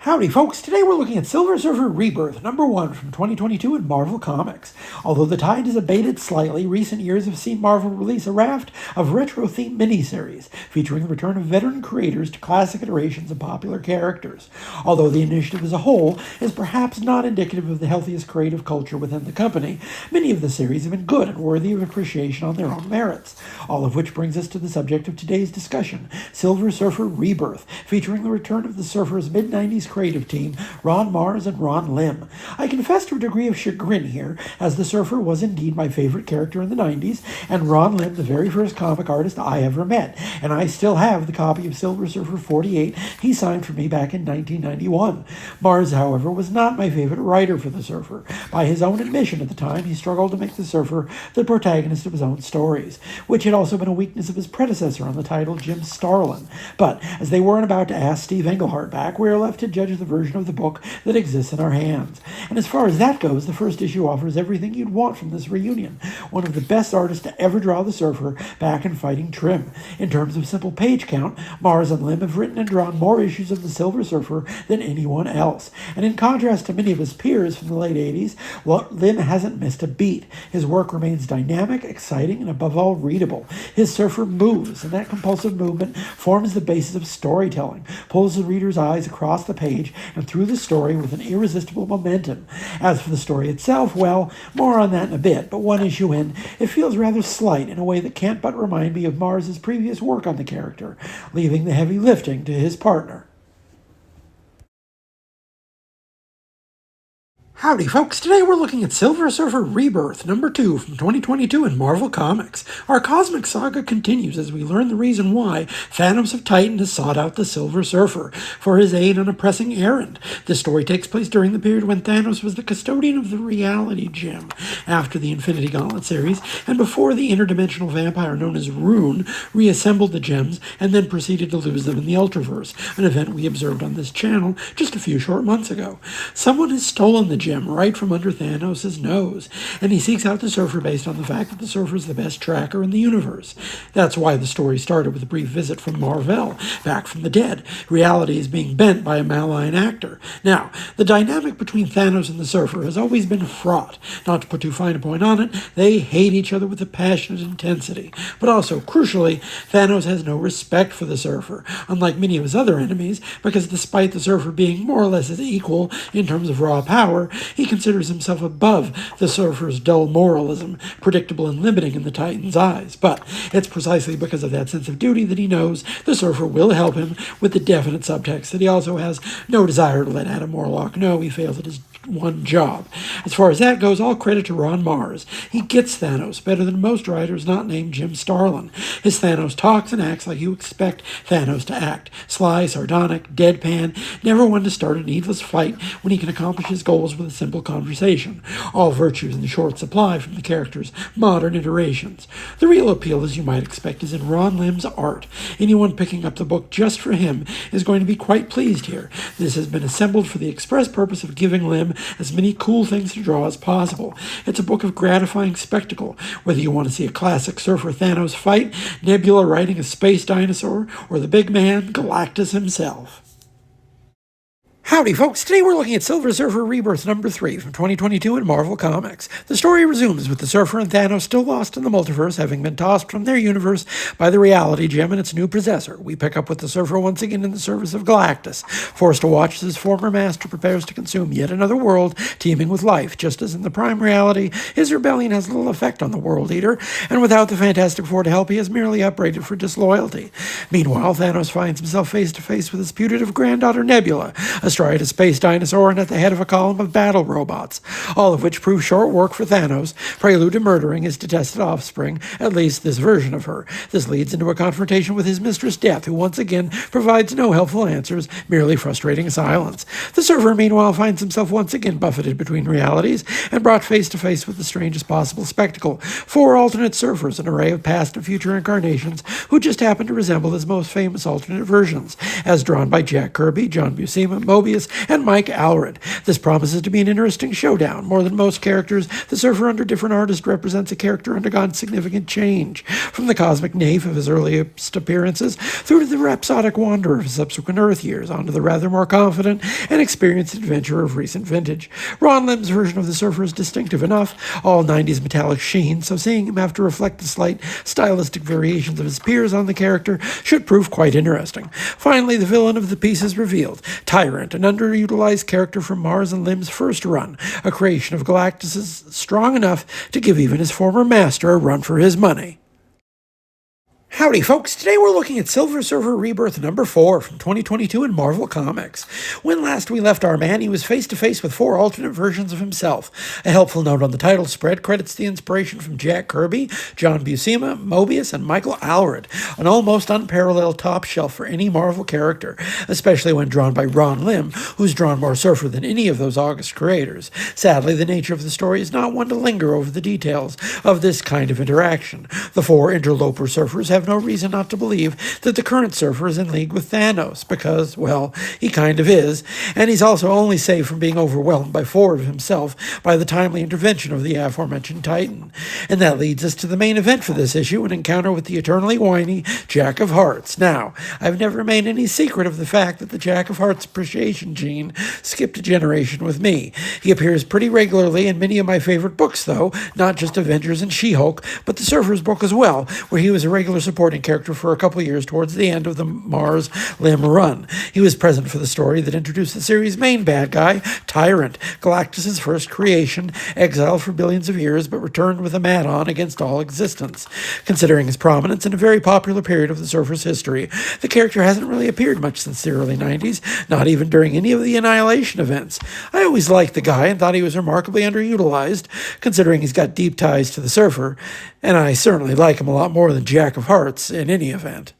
Howdy folks, today we're looking at Silver Surfer Rebirth, #1 from 2022 in Marvel Comics. Although the tide has abated slightly, recent years have seen Marvel release a raft of retro-themed miniseries, featuring the return of veteran creators to classic iterations of popular characters. Although the initiative as a whole is perhaps not indicative of the healthiest creative culture within the company, many of the series have been good and worthy of appreciation on their own merits. All of which brings us to the subject of today's discussion, Silver Surfer Rebirth, featuring the return of the Surfer's mid-90s creative team, Marz and Ron Lim. I confess to a degree of chagrin here, as the Surfer was indeed my favorite character in the 90s, and Ron Lim the very first comic artist I ever met, and I still have the copy of Silver Surfer 48 he signed for me back in 1991. Marz, however, was not my favorite writer for the Surfer. By his own admission at the time, he struggled to make the Surfer the protagonist of his own stories, which had also been a weakness of his predecessor on the title, Jim Starlin. But, as they weren't about to ask Steve Englehart back, we are left to judge the version of the book that exists in our hands. And as far as that goes, the first issue offers everything you'd want from this reunion. One of the best artists to ever draw the Surfer back in fighting trim. In terms of simple page count, Marz and Lim have written and drawn more issues of the Silver Surfer than anyone else. And in contrast to many of his peers from the late 80s, Lim hasn't missed a beat. His work remains dynamic, exciting, and above all readable. His Surfer moves, and that compulsive movement forms the basis of storytelling, pulls the reader's eyes across the page and through the story with an irresistible momentum. As for the story itself, well, more on that in a bit, but one issue in, it feels rather slight in a way that can't but remind me of Marz's previous work on the character, leaving the heavy lifting to his partner. Howdy folks, today we're looking at Silver Surfer Rebirth, #2 from 2022 in Marvel Comics. Our cosmic saga continues as we learn the reason why Thanos of Titan has sought out the Silver Surfer for his aid on a pressing errand. This story takes place during the period when Thanos was the custodian of the reality gem, after the Infinity Gauntlet series, and before the interdimensional vampire known as Rune reassembled the gems and then proceeded to lose them in the Ultraverse, an event we observed on this channel just a few short months ago. Someone has stolen the gem right from under Thanos' nose, and he seeks out the Surfer based on the fact that the Surfer is the best tracker in the universe. That's why the story started with a brief visit from Mar-Vell, back from the dead. Reality is being bent by a malign actor. Now, the dynamic between Thanos and the Surfer has always been fraught. Not to put too fine a point on it, they hate each other with a passionate intensity. But also, crucially, Thanos has no respect for the Surfer, unlike many of his other enemies, because despite the Surfer being more or less his equal in terms of raw power, he considers himself above the Surfer's dull moralism, predictable and limiting in the Titan's eyes. But it's precisely because of that sense of duty that he knows the Surfer will help him, with the definite subtext that he also has no desire to let Adam Warlock know he failed at his one job. As far as that goes, all credit to Ron Marz. He gets Thanos better than most writers not named Jim Starlin. His Thanos talks and acts like you expect Thanos to act. Sly, sardonic, deadpan, never one to start a needless fight when he can accomplish his goals with a simple conversation. All virtues in short supply from the character's modern iterations. The real appeal, as you might expect, is in Ron Lim's art. Anyone picking up the book just for him is going to be quite pleased here. This has been assembled for the express purpose of giving Lim as many cool things to draw as possible. It's a book of gratifying spectacle, whether you want to see a classic Surfer Thanos fight, Nebula riding a space dinosaur, or the big man, Galactus himself. Howdy folks, today we're looking at Silver Surfer Rebirth #3 from 2022 in Marvel Comics. The story resumes with the Surfer and Thanos still lost in the multiverse, having been tossed from their universe by the reality gem and its new possessor. We pick up with the Surfer once again in the service of Galactus, forced to watch as his former master prepares to consume yet another world teeming with life. Just as in the Prime reality, his rebellion has little effect on the World Eater, and without the Fantastic Four to help, he is merely upbraided for disloyalty. Meanwhile, Thanos finds himself face to face with his putative granddaughter Nebula, astride a space dinosaur and at the head of a column of battle robots, all of which prove short work for Thanos, prelude to murdering his detested offspring, at least this version of her. This leads into a confrontation with his mistress Death, who once again provides no helpful answers, merely frustrating silence. The Surfer, meanwhile, finds himself once again buffeted between realities and brought face to face with the strangest possible spectacle. 4 alternate Surfers, an array of past and future incarnations, who just happen to resemble his most famous alternate versions, as drawn by Jack Kirby, John Buscema, Mobius, Mobius, and Mike Allred. This promises to be an interesting showdown. More than most characters, the Surfer under different artists represents a character undergone significant change, from the cosmic naif of his earliest appearances through to the rhapsodic wanderer of his subsequent Earth years, onto the rather more confident and experienced adventurer of recent vintage. Ron Lim's version of the Surfer is distinctive enough, all 90s metallic sheen, so seeing him have to reflect the slight stylistic variations of his peers on the character should prove quite interesting. Finally, the villain of the piece is revealed. Tyrant, an underutilized character from Marz and Lim's first run, a creation of Galactus's strong enough to give even his former master a run for his money. Howdy, folks. Today we're looking at Silver Surfer Rebirth number 4 from 2022 in Marvel Comics. When last we left our man, he was face-to-face with 4 alternate versions of himself. A helpful note on the title spread credits the inspiration from Jack Kirby, John Buscema, Mobius, and Michael Allred, an almost unparalleled top shelf for any Marvel character, especially when drawn by Ron Lim, who's drawn more Surfer than any of those August creators. Sadly, the nature of the story is not one to linger over the details of this kind of interaction. The 4 interloper Surfers have no reason not to believe that the current Surfer is in league with Thanos, because, well, he kind of is, and he's also only saved from being overwhelmed by 4 of himself by the timely intervention of the aforementioned Titan. And that leads us to the main event for this issue, an encounter with the eternally whiny Jack of Hearts. Now, I've never made any secret of the fact that the Jack of Hearts appreciation gene skipped a generation with me. He appears pretty regularly in many of my favorite books, though, not just Avengers and She-Hulk, but the Surfer's book as well, where he was a regular supporting character for a couple of years towards the end of the Marz Lim run. He was present for the story that introduced the series' main bad guy, Tyrant, Galactus's first creation, exiled for billions of years but returned with a mat-on against all existence. Considering his prominence in a very popular period of the Surfer's history, the character hasn't really appeared much since the early 90s, not even during any of the Annihilation events. I always liked the guy and thought he was remarkably underutilized, considering he's got deep ties to the Surfer, and I certainly like him a lot more than Jack of Hearts in any event.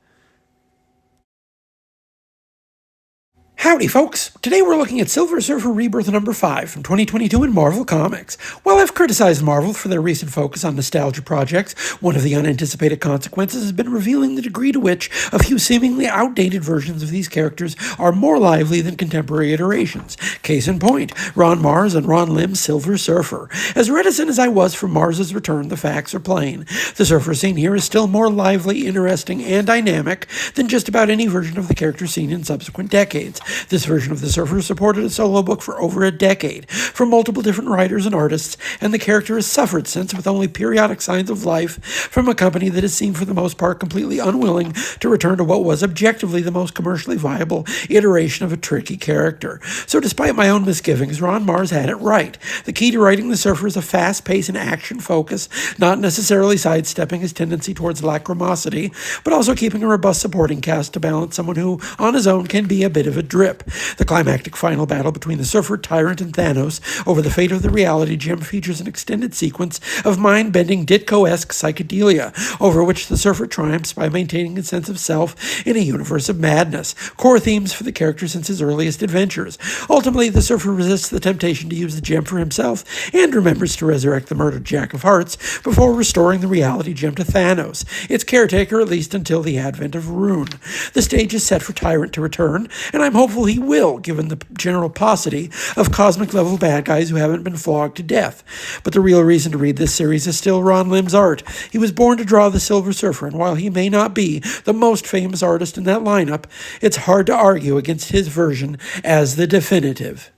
Howdy, folks. Today we're looking at Silver Surfer Rebirth number 5 from 2022 in Marvel Comics. While I've criticized Marvel for their recent focus on nostalgia projects, one of the unanticipated consequences has been revealing the degree to which a few seemingly outdated versions of these characters are more lively than contemporary iterations. Case in point, Ron Marz and Ron Lim's Silver Surfer. As reticent as I was for Marz's return, the facts are plain. The Surfer scene here is still more lively, interesting, and dynamic than just about any version of the character seen in subsequent decades. This version of the Surfer supported a solo book for over a decade, from multiple different writers and artists, and the character has suffered since with only periodic signs of life from a company that has seemed for the most part completely unwilling to return to what was objectively the most commercially viable iteration of a tricky character. So despite my own misgivings, Ron Marz had it right. The key to writing the Surfer is a fast pace and action focus, not necessarily sidestepping his tendency towards lachrymosity, but also keeping a robust supporting cast to balance someone who, on his own, can be a bit of a drip. The climactic final battle between the Surfer, Tyrant, and Thanos over the fate of the reality gem features an extended sequence of mind-bending Ditko-esque psychedelia, over which the Surfer triumphs by maintaining a sense of self in a universe of madness, core themes for the character since his earliest adventures. Ultimately, the Surfer resists the temptation to use the gem for himself and remembers to resurrect the murdered Jack of Hearts before restoring the reality gem to Thanos, its caretaker at least until the advent of Rune. The stage is set for Tyrant to return, and I'm hopeful he will, given the general paucity of cosmic-level bad guys who haven't been flogged to death. But the real reason to read this series is still Ron Lim's art. He was born to draw the Silver Surfer, and while he may not be the most famous artist in that lineup, it's hard to argue against his version as the definitive.